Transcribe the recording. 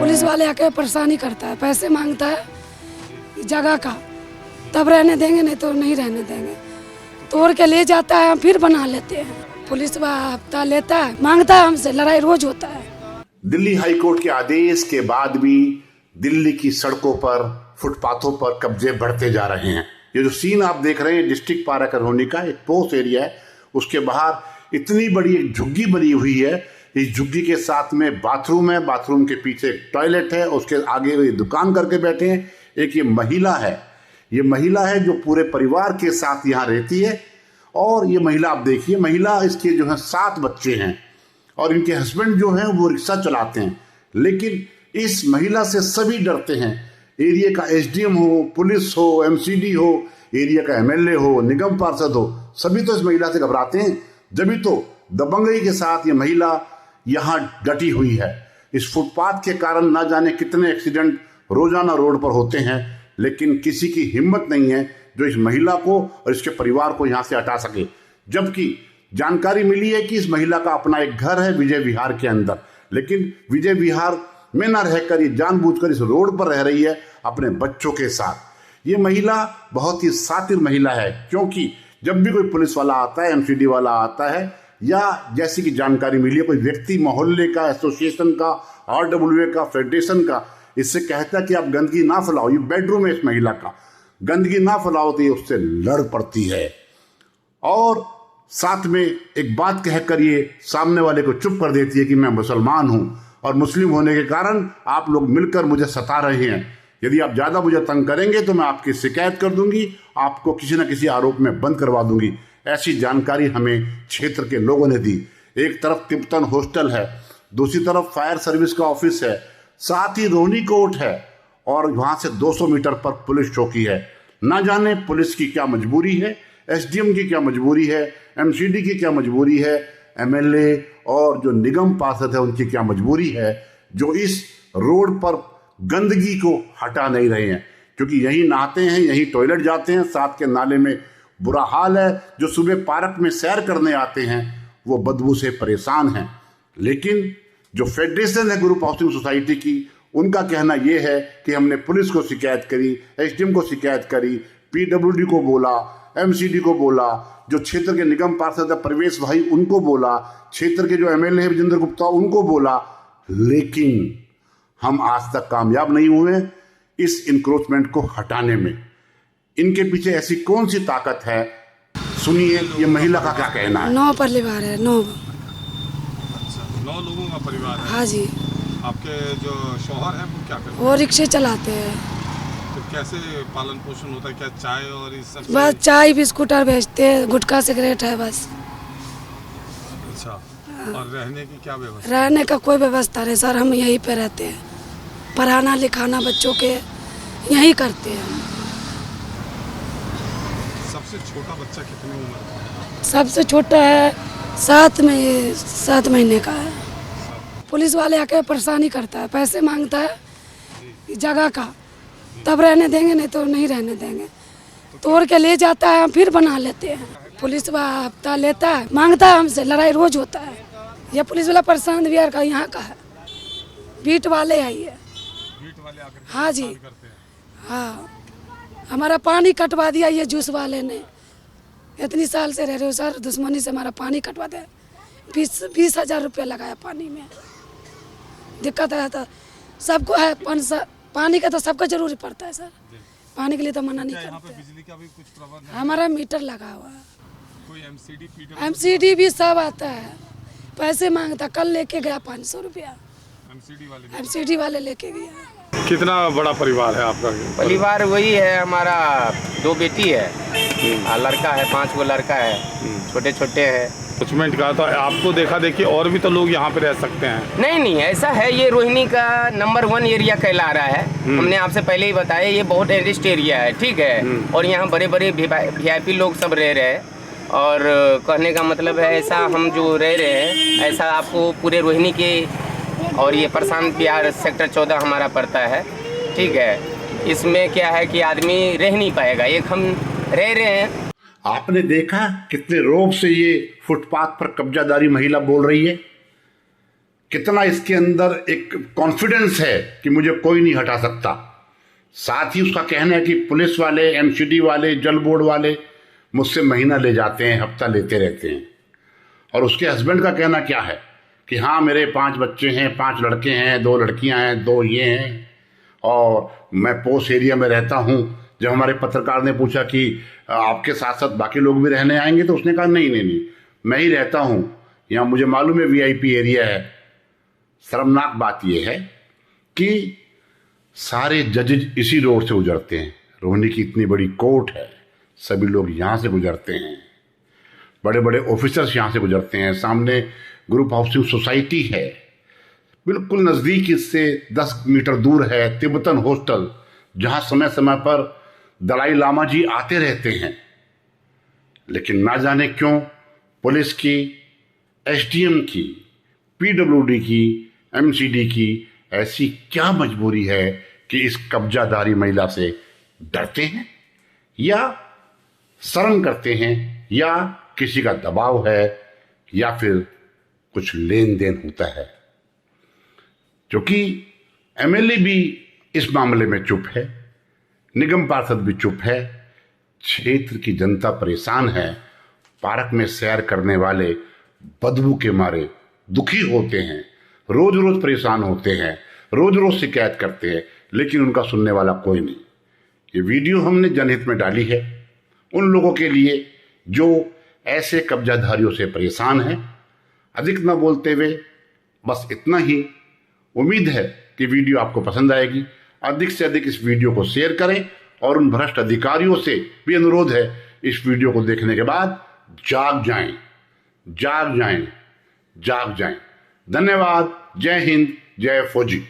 Police वाले आके परेशानी करता है, पैसे मांगता है जगह का, तब रहने देंगे, नहीं तो नहीं रहने देंगे। तोड़ के ले जाता है, हम फिर बना लेते हैं। पुलिस वाला हफ्ता लेता है, मांगता है हमसे, लड़ाई रोज होता है। दिल्ली हाईकोर्ट के आदेश के बाद भी दिल्ली की सड़कों पर, फुटपाथों पर कब्जे बढ़ते जा रहे हैं। ये जो सीन आप देख रहे हैं डिस्ट्रिक्ट पारा कॉलोनी का, एक पोस्ट एरिया है, उसके बाहर इतनी बड़ी एक झुग्गी बनी हुई है। इस झुग्गी के साथ में बाथरूम है, बाथरूम के पीछे एक टॉयलेट है, उसके आगे ये दुकान करके बैठे हैं। एक ये महिला है जो पूरे परिवार के साथ यहाँ रहती है। और ये महिला आप देखिए, महिला इसके जो है 7 बच्चे हैं और इनके हस्बैंड जो हैं वो रिक्शा चलाते हैं। लेकिन इस महिला से सभी डरते हैं। एरिया का एसडीएम हो, पुलिस हो, एमसीडी हो, एरिया का एमएलए हो, निगम पार्षद हो, सभी तो इस महिला से घबराते हैं। जब तो दबंगई के साथ ये महिला यहाँ डटी हुई है। इस फुटपाथ के कारण ना जाने कितने एक्सीडेंट रोजाना रोड पर होते हैं, लेकिन किसी की हिम्मत नहीं है जो इस महिला को और इसके परिवार को यहाँ से हटा सके। जबकि जानकारी मिली है कि इस महिला का अपना एक घर है विजय विहार के अंदर, लेकिन विजय विहार में न रहकर ये जानबूझकर इस रोड पर रह रही है अपने बच्चों के साथ। ये महिला बहुत ही शातिर महिला है, क्योंकि जब भी कोई पुलिस वाला आता है, एमसीडी वाला आता है, या जैसी की जानकारी मिली है कोई व्यक्ति मोहल्ले का, एसोसिएशन का, आरडब्ल्यूए का, फेडरेशन का, इससे कहता है कि आप गंदगी ना फैलाओ, ये बेडरूम है इस महिला का, गंदगी ना फैलाओ, तो ये उससे लड़ पड़ती है। और साथ में एक बात कहकर ये सामने वाले को चुप कर देती है कि मैं मुसलमान हूं और मुस्लिम होने के कारण आप लोग मिलकर मुझे सता रहे हैं। यदि आप ज़्यादा मुझे तंग करेंगे तो मैं आपकी शिकायत कर दूंगी, आपको किसी न किसी आरोप में बंद करवा दूंगी। ऐसी जानकारी हमें क्षेत्र के लोगों ने दी। एक तरफ तिब्बतन हॉस्टल है, दूसरी तरफ फायर सर्विस का ऑफिस है, साथ ही रोहिणी कोर्ट है और वहाँ से 200 मीटर पर पुलिस चौकी है। ना जाने पुलिस की क्या मजबूरी है, एसडीएम की क्या मजबूरी है, एमसीडी की क्या मजबूरी है, एमएलए और जो निगम पार्षद है उनकी क्या मजबूरी है, जो इस रोड पर गंदगी को हटा नहीं रहे हैं। क्योंकि यहीं नहाते हैं, यहीं टॉयलेट जाते हैं, साथ के नाले में बुरा हाल है। जो सुबह पार्क में सैर करने आते हैं वो बदबू से परेशान हैं। लेकिन जो फेडरेशन है ग्रुप हाउसिंग सोसाइटी की, उनका कहना यह है कि हमने पुलिस को शिकायत करी, एसडीएम को शिकायत करी, पीडब्ल्यूडी को बोला, एमसीडी को बोला, जो क्षेत्र के निगम पार्षद है प्रवेश भाई उनको बोला, क्षेत्र के जो एमएलए है विजेंद्र गुप्ता उनको बोला, लेकिन हम आज तक कामयाब नहीं हुए इस इंक्रोचमेंट को हटाने में। इनके पीछे ऐसी कौन सी ताकत है, सुनिए ये महिला का क्या कहना है। 9 परिवार है, 9। अच्छा, 9 लोगों का परिवार है। हाँ जी। आपके जो शौहर हैं वो क्या करते हैं? वो रिक्शे चलाते हैं। तो कैसे पालन पोषण होता है? क्या चाय और इस सब? बस चाय बिस्कुट और बेचते हैं, गुटखा सिगरेट है बस। अच्छा, और रहने की क्या व्यवस्था? रहने का कोई व्यवस्था नहीं सर, हम यहीं पे रहते हैं। पढ़ाना लिखाना बच्चों के यहीं करते हैं। सबसे छोटा बच्चा कितनी उम्र का है? सबसे छोटा है 7 महीने का है। पुलिस वाले आके परेशानी करता है, पैसे मांगता है जगह का, तब रहने देंगे, नहीं तो नहीं रहने देंगे। तोड़ के ले जाता है, हम फिर बना लेते हैं। पुलिस वाला हफ्ता लेता है, मांगता है हमसे, लड़ाई रोज होता है। यह पुलिस वाला प्रशांत विहार का यहाँ का है, बीट वाले है ये। हाँ जी, हाँ, हमारा पानी कटवा दिया ये जूस वाले ने। इतनी साल से रह रहे हो सर, दुश्मनी से हमारा पानी कटवा दिया। 20,000 रुपया लगाया पानी में। दिक्कत है तो सबको है, पानी का तो सबको जरूरी पड़ता है सर, पानी के लिए तो मना नहीं करते। बिजली का भी कुछ प्रबंध है? हमारा मीटर लगा हुआ है। कोई एमसीडी भी सब आता है, पैसे मांगता। कल लेके गया 500 रुपया, एमसीडी वाले लेके गया। कितना बड़ा परिवार है आपका? परिवार वही है, हमारा 2 बेटी है, लड़का है, 5 गो लड़का है, छोटे छोटे हैं। इंक्रोचमेंट का तो आपको देखा देखी और भी तो लोग यहाँ पे रह सकते हैं? नहीं, ऐसा है, ये रोहिणी का नंबर 1 एरिया कहला रहा है। हमने आपसे पहले ही बताया, ये बहुत एरिस्ट एरिया है, ठीक है। और यहाँ बड़े बड़े वीआईपी लोग सब रह रहे हैं। और कहने का मतलब है, ऐसा हम जो रह रहे हैं, ऐसा आपको पूरे रोहिणी के, और ये प्रशांत विहार सेक्टर 14 हमारा पड़ता है, ठीक है। इसमें क्या है कि आदमी रह नहीं पाएगा, एक हम रह रहे हैं। आपने देखा कितने रोब से ये फुटपाथ पर कब्जादारी महिला बोल रही है। कितना इसके अंदर एक कॉन्फिडेंस है कि मुझे कोई नहीं हटा सकता। साथ ही उसका कहना है कि पुलिस वाले, एमसीडी वाले, जल बोर्ड वाले मुझसे महीना ले जाते हैं, हफ्ता लेते रहते हैं। और उसके हस्बैंड का कहना क्या है कि हाँ मेरे 5 बच्चे हैं, 5 लड़के हैं, 2 लड़कियां हैं, 2 ये हैं, और मैं पोस्ट एरिया में रहता हूँ। जब हमारे पत्रकार ने पूछा कि आपके साथ साथ बाकी लोग भी रहने आएंगे, तो उसने कहा नहीं, मैं ही रहता हूँ यहाँ, मुझे मालूम है वीआईपी एरिया है। शर्मनाक बात यह है कि सारे जजेज इसी रोड से गुजरते हैं। रोहिणी की इतनी बड़ी कोर्ट है, सभी लोग यहाँ से गुजरते हैं, बड़े बड़े ऑफिसर्स यहाँ से गुजरते हैं। सामने ग्रुप हाउसिंग सोसाइटी है, बिल्कुल नज़दीक इससे 10 मीटर दूर है तिब्बतन हॉस्टल, जहाँ समय समय पर दलाई लामा जी आते रहते हैं। लेकिन ना जाने क्यों पुलिस की, एसडीएम की, पीडब्ल्यूडी की, एमसीडी की ऐसी क्या मजबूरी है कि इस कब्जाधारी महिला से डरते हैं, या शर्म करते हैं, या किसी का दबाव है, या फिर कुछ लेन देन होता है। क्योंकि एमएलए भी इस मामले में चुप है, निगम पार्षद भी चुप है, क्षेत्र की जनता परेशान है। पार्क में सैर करने वाले बदबू के मारे दुखी होते हैं, रोज रोज परेशान होते हैं, रोज रोज शिकायत करते हैं, लेकिन उनका सुनने वाला कोई नहीं। ये वीडियो हमने जनहित में डाली है उन लोगों के लिए जो ऐसे कब्जाधारियों से परेशान हैं। अधिक न बोलते हुए बस इतना ही, उम्मीद है कि वीडियो आपको पसंद आएगी। अधिक से अधिक इस वीडियो को शेयर करें, और उन भ्रष्ट अधिकारियों से भी अनुरोध है इस वीडियो को देखने के बाद जाग जाएं, जाग जाएं, जाग जाएं। धन्यवाद। जय हिंद, जय फौजी।